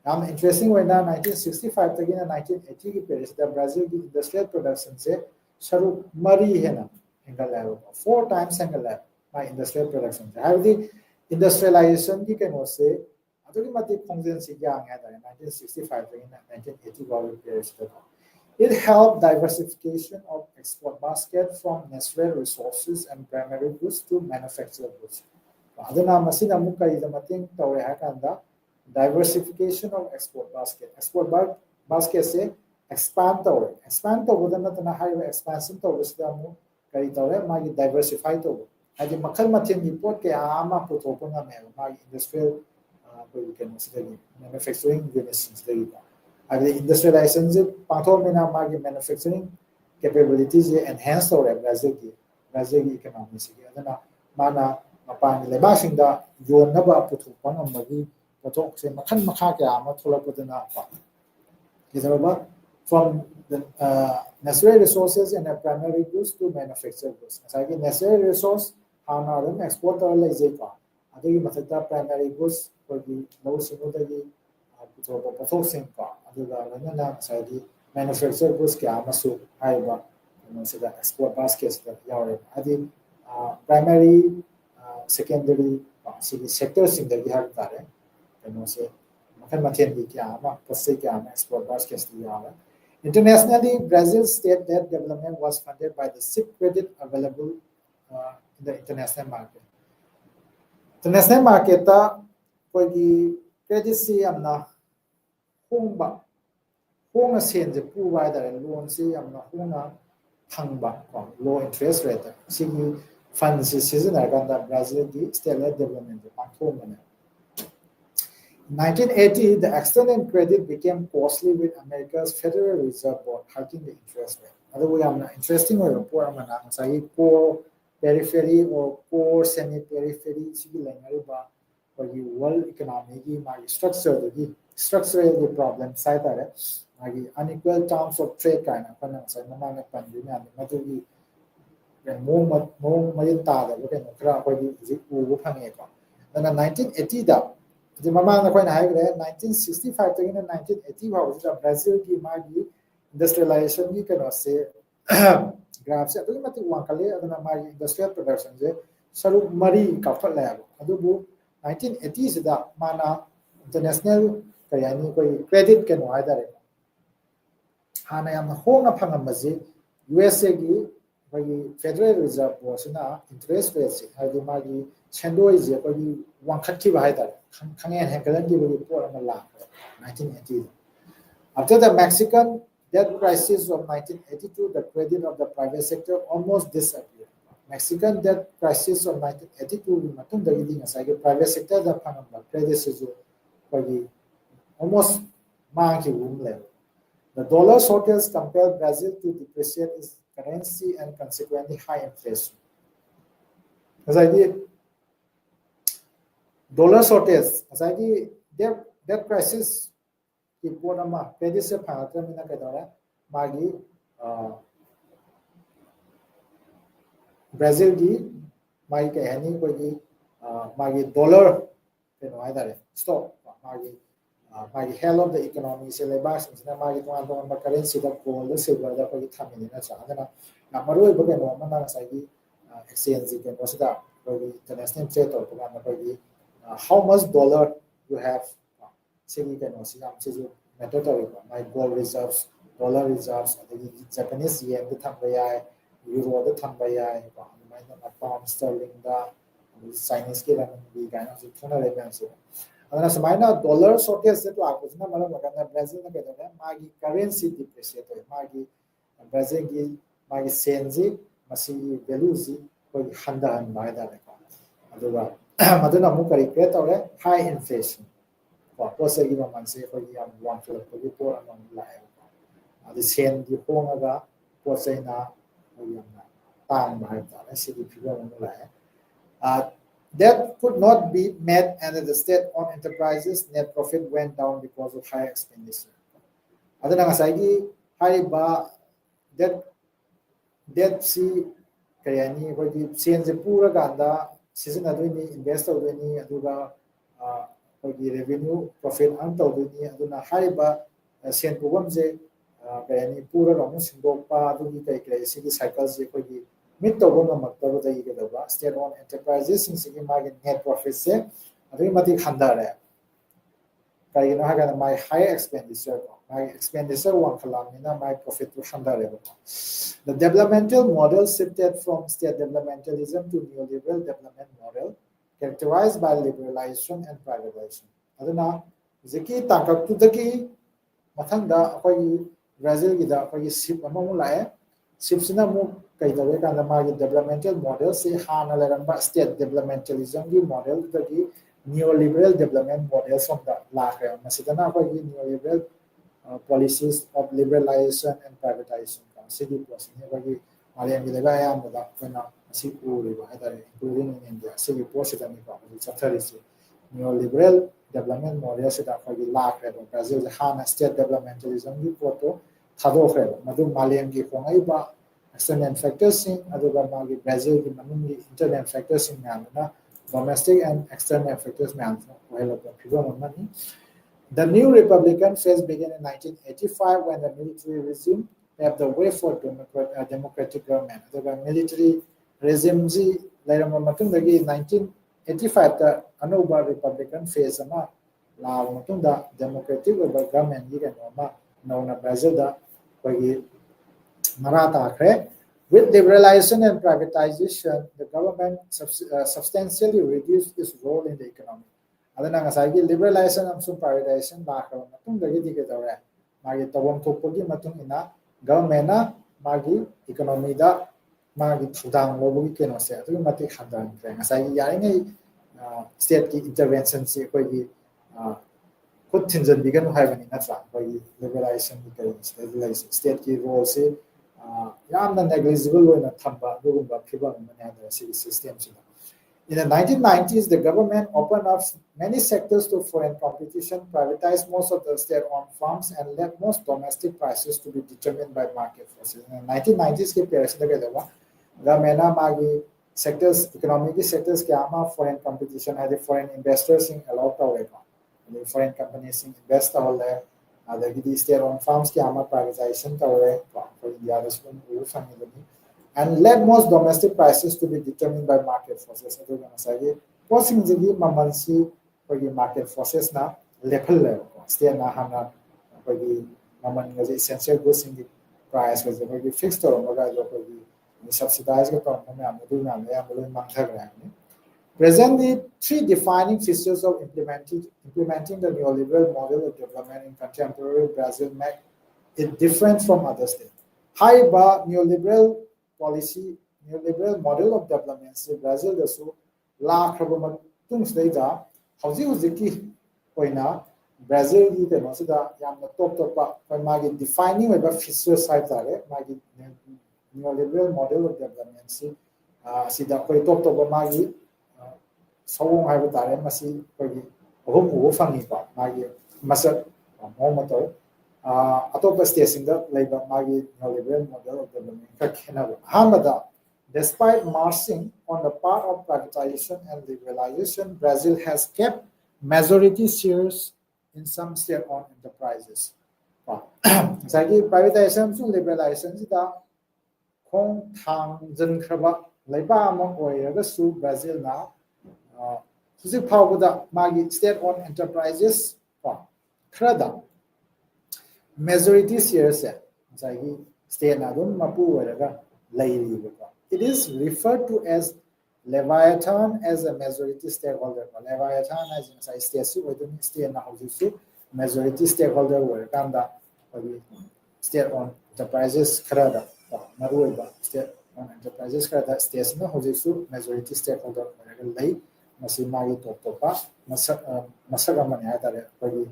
Interesting when 1965 to 1980 period, the Brazil industrial production say sharu mari hena level 4 times level my industrial production. The industrialization you can say automatic function young at 1965 to 1980 period. It helped diversification of export basket from natural resources and primary goods to manufactured goods. Aduna masina muka ida mating tawe hakanda diversification of export basket. Export basket say expand tawe. Expand tawe dana tana higher expansion tawe sidamu kari tawe magi diversify tawe. Adi makal matin import ke ama putopo na meron magi industrial manufacturing units sidagi. Adi industrialization je patho mena magi manufacturing capabilities je enhance tawe Brazil economy sigi. Adana mana mapan leba singda yon naba putopo na magi putok se makan makha ke ama thola putana pa. From the natural resources and primary goods to manufactured goods. Asagi natural resource hana them export or like zepa. Adagi matata primary goods for the low sinodagi putok sing pa. Aduga lana asagi manufactured goods ke ama su haiba. Sida export baskets that yare. Adi primary secondary sectors in the have tare. Export baskets. Internationally, Brazil's state debt development was funded by the SIP credit available in the international market. International market, the credit see amna hongba honga sen je provide loan see amna honga hangba low interest rate. Sigi funds season aganda Brazil the state development pangthong. In 1980, the external credit became costly with America's Federal Reserve Board hiking the interest rate. Otherwise, interesting report core periphery or core semi-periphery for the world economy structural problem side unequal terms of trade kind of then in 1980 the mama na 1965 to 1980 was Brazil ki magi industrialization ki kano se graph se atu mati wankale aduna magi industrial production je saru mari ka phat la adubu 1980 se da mana international kayani koi credit kano haidare hana yam honga phangam maji USA ki bagi Federal Reserve Board sina interest rate se hadi magi chendoi je koi wankhat ki haidare 1980. After the Mexican debt crisis of 1982, the credit of the private sector almost disappeared. Mexican debt crisis of 1982, the private sector the credit almost mangki wumle. The dollar shortage compelled Brazil to depreciate its currency and consequently high inflation. As I did, dollar shortage, as I did, debt crisis, Iponama, Pedis Panatramina Kadara, Magi, Brazil di, Magi Kahani, Magi dollar, either stop, Magi hell of the economy, Celebas, Magi one currency that gold, the silver, the Tamina, Namaru, Bogano, Sagi, exchange, was that international trade or how much dollar you have. Sigi can also mandatory. My gold reserves, dollar reserves, the Japanese yen, the Tambaya, Euro, the Tambaya, pound sterling, the Chinese kid, and the kind of the and as a minor dollar shortage, that was not Brazil, Magi currency depreciate, Magi Brazil, Magi Senzi, Masi Beluzi, or Handa and Maida. Madonna Mukari creator, high inflation. Posa gi man se ko yam wan ko ko po an lai the sen di hong ga posa na yam na tang ba ta se di phi on lai that could not be met and the state-owned enterprises net profit went down because of high expenditure adana ngasai gi hai ba that si kayani ko di sen je pura ganda season aduni invest aduni aduga revenue profit and tawduni haiba sen pugam je kayani pura rom singokpa aduni kai sigi cycles je kogi mit tawbam maktabu dai ge daba state owned enterprises sing sigi magi net profit se adui mati khandare kai na ha my high expenditure one kalamina my profit to khandare the developmental model shifted from state developmentalism to neoliberal development model characterized by liberalization and privatization. Aduna ziki tangkap tu daki mathanda akoi Brazil gida akoi ship amamu lae ship sina mu kai dawe kana magi developmental model se hana leramba state developmentalism gi model daki neoliberal development model from the lakhe masidana akoi neoliberal policies of liberalization and privatization sigi posini akoi Mariam gida ga ya muda kana including in India, so you post it on the neoliberal development model set up for the lack of Brazil, the Hana state developmentalism, you photo, Tado, Madu Malian Gipongaiba, external factors in Aduba Brazil, the internal factors in Manana, domestic and external factors, money. The new Republican phase began in 1985 when the military regime paved the way for democratic government. The military regime ji lairama matungda gi 1985 ta anuba republican phase ama la matungda democratic government gi kanoma nauna Brazil da kogi marata khre with liberalization and privatization the government substantially reduced its role in the economy adana ngasai gi liberalization and privatization la khra matungda gi dike dawre magi tawam thokpogi matungina government na magi economy da magi thudang lobugi keno se adu mati khandang ngasai yaringai state ki intervention se kogi khud thinjan bigan haibani natra kogi liberalization ki stabilization state ki role se yamna negligible loina thamba dugumba phiba manada se system se in the 1990s the government opened up many sectors to foreign competition privatized most of the state-owned farms and left most domestic prices to be determined by market forces in the 1990s ke period se daga Gamena magi sectors, economic sectors kama foreign competition had foreign investors in allowed to foreign companies in invest there. The state-owned farms kama privatization for India and led most domestic prices to be determined by market forces. Posing the mamansi for the market forces na level state na hana for the maman essential goods in the price was the fixed or subsidized presently, three defining features of implementing the neoliberal model of development in contemporary Brazil make it different from other states. High bar neoliberal policy, neoliberal model of development in Brazil also la khabamat tung sida hauji hujiki oina Brazil gi ke no sida yamna top pa koi magi defining weba features type tare magi neoliberal model of development sida koi top pa magi sawung hai tare masi koi hom u fangi pa magi masak momato atop state singa laiba magi neoliberal model of development ka khena hamada. Despite marching on the part of privatization and liberalization, Brazil has kept majority shares in some state-owned enterprises. Sagi privatization to liberalization sida khong thang zen khaba laiba among oiraga su Brazil na husi phawda magi state-owned enterprises khada majority shares sagi state na dum mapu oiraga lairi ba. It is referred to as Leviathan as a majority stakeholder. Leviathan as in size state within state na houses majority stakeholder were kanda state-owned enterprises krada maruiba state-owned enterprises krada states na houses majority stakeholder lay masi magi topa masaga mani hatare pagi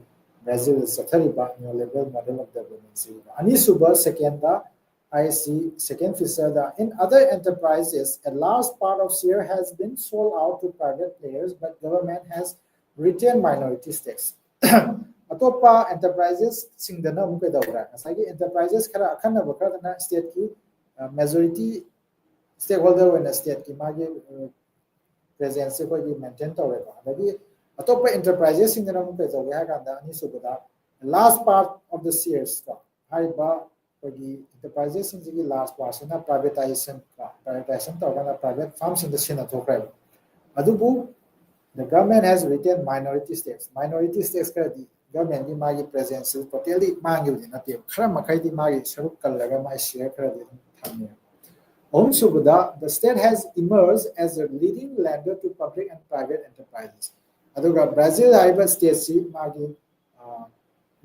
Brazil is a neoliberal model of development. Ani suba second I see second feature that in other enterprises, a large part of share has been sold out to private players, but government has retained minority stakes. Atopa enterprises singdana muke daura. Asagi enterprises kara akhana bakara na state ki majority stakeholder when state ki magi presence ko ki maintain tawre ba. Lagi atopa enterprises singdana muke daura kanda ani subada last part of the shares ka haiba the enterprises in the last portion of privatization to private farms in the Senate. Adubu, the government has retained minority stakes. Minority stakes the government in my presence is totally mangled in a team. Kramakai magi saruk kalaga my share credit. The state has emerged as a leading lender to public and private enterprises. Aduga Brazil Iber state magi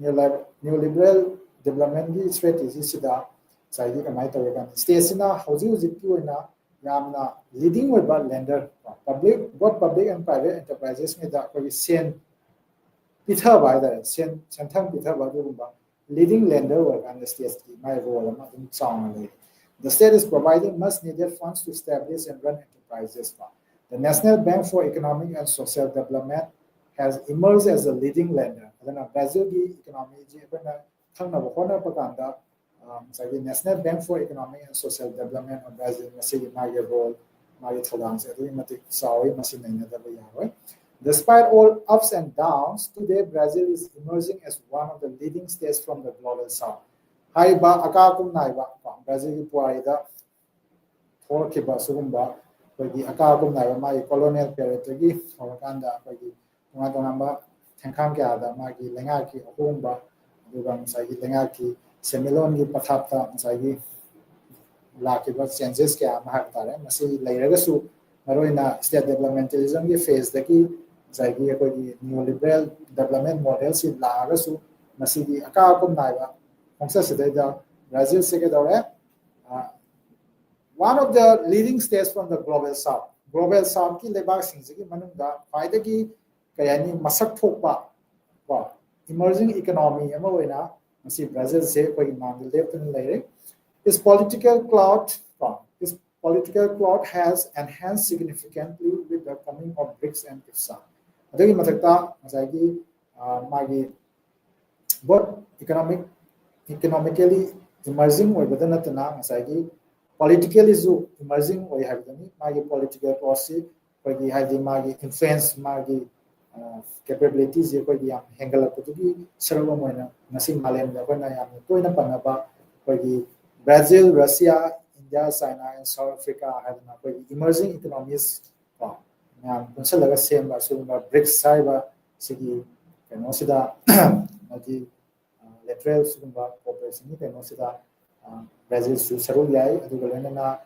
neoliberal development strategy sida saidi kamai tawega state na hoji ki na yamna leading over lender public both public and private enterprises me da ko sen pitha by the sen santham pitha ba du ba leading lender over and the state my role ma dum song the state is providing much needed funds to establish and run enterprises. The National Bank for Economic and Social Development has emerged as a leading lender. Brazil economy the National Bank for Economic and Social Development of Brazil role despite all ups and downs, today Brazil is emerging as one of the leading states from the global south. Haiba akakum naiba Brazil puaida thorkiba sugumba kogi akakum naiba mai colonial period gi horakanda kogi tunga thengkham kya da magi lenga ki ahumba duga masagi lenga ki semilon gi pathapta masagi lakiba changes kya ma tare masi lairagasu maroina state developmentalism gi phase daki zagi kogi neoliberal development model si lagasu masigi akakum naiba Brazil one of the leading states from the global south. Global south ki lebak singsi manungda faidagi kayani masak thokpa emerging economy ama oina masi Brazil se koi mang lepun leire. Its political clout has enhanced significantly with the coming of BRICS and IFSA. Adagi matakta masagi magi both economically emerging or within a masagi politically zoo emerging or have the magi political policy for the hadi magi influence magi capabilities ye ko yam hengala kutugi sarwa moina nasi malem da kona yam toina panaba for the Brazil, Russia, India, China and South Africa have na ko emerging economies yam kunsalaga same ba so BRICS saiba sigi kano sida magi lateral sugumba cooperation ni kano sida Brazil su saru yai aduga lena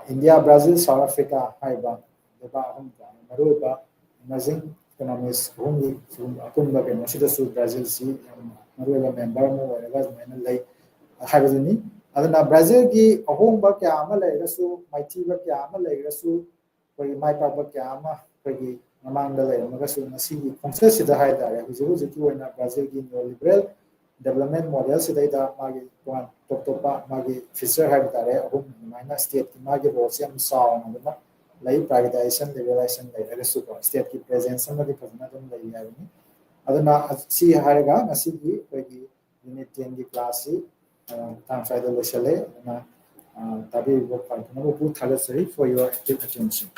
India, Brazil, South Africa haiba deba hum maruba emerging economies only akumba kano sida su Brazil si maruba member mo whatever mena lay haibani adana Brazil gi ahomba kya ama lairasu maiti ba kya ama lairasu koi mai pa ba kya ama koi ꯃꯃꯥꯡꯗ ꯂꯩꯔꯝꯃꯒꯁꯨ ꯉꯁꯤꯒꯤ ꯈꯣꯡꯆꯠꯁꯤꯗ ꯍꯥꯏꯇꯥꯔꯦ ꯍꯧꯖꯤꯛꯀꯤ ꯑꯣꯏꯅ ꯕ꯭ꯔꯥꯖꯤꯜꯒꯤ ꯅꯤꯑꯣꯂꯤꯕꯔꯦꯜ development ꯃꯣꯗꯦꯜꯁꯤꯗꯩꯗ ꯃꯥꯒꯤ ꯇꯣꯞ ꯇꯣꯞꯄ ꯃꯥꯒꯤ feature ꯍꯥꯏꯕ ꯇꯥꯔꯦ ꯑꯍꯨꯝ ꯑꯗꯨꯃꯥꯏꯅ ꯁ꯭ꯇꯦꯠꯀꯤ ꯃꯥꯒꯤ ꯔꯣꯜꯁꯦ ꯌꯥꯝ ꯆꯥꯎꯅ ꯑꯗꯨꯅ ꯂꯩ ꯄ꯭ꯔꯥꯏꯚꯦꯇꯥꯏꯖꯦꯁꯟ ꯂꯤꯕꯔꯦꯂꯥꯏꯖꯦꯁꯟ ꯂꯩꯔꯒꯁꯨꯀꯣ ꯁ꯭ꯇꯦꯠꯀꯤ ꯄ꯭ꯔꯦꯖꯦꯟꯁ ꯑꯃꯗꯤ ꯐꯖꯅ ꯑꯗꯨꯝ ꯂꯩ ꯍꯥꯏꯕꯅꯤ ꯑꯗꯨꯅ ꯁꯤ ꯍꯥꯏꯔꯒ ꯉꯁꯤꯒꯤ ꯑꯩꯈꯣꯏꯒꯤ ꯌꯨꯅꯤꯠ 10ꯒꯤ ꯀ꯭ꯂꯥꯁꯁꯤ ꯃꯇꯥꯡ ꯁ꯭ꯋꯥꯏꯗ ꯂꯣꯏꯁꯤꯜꯂꯦ ꯑꯗꯨꯅ ꯇꯥꯕꯤꯔꯤꯕ ꯄꯨꯝꯅꯃꯛꯄꯨ ꯊꯥꯒꯠꯆꯔꯤ for your active attention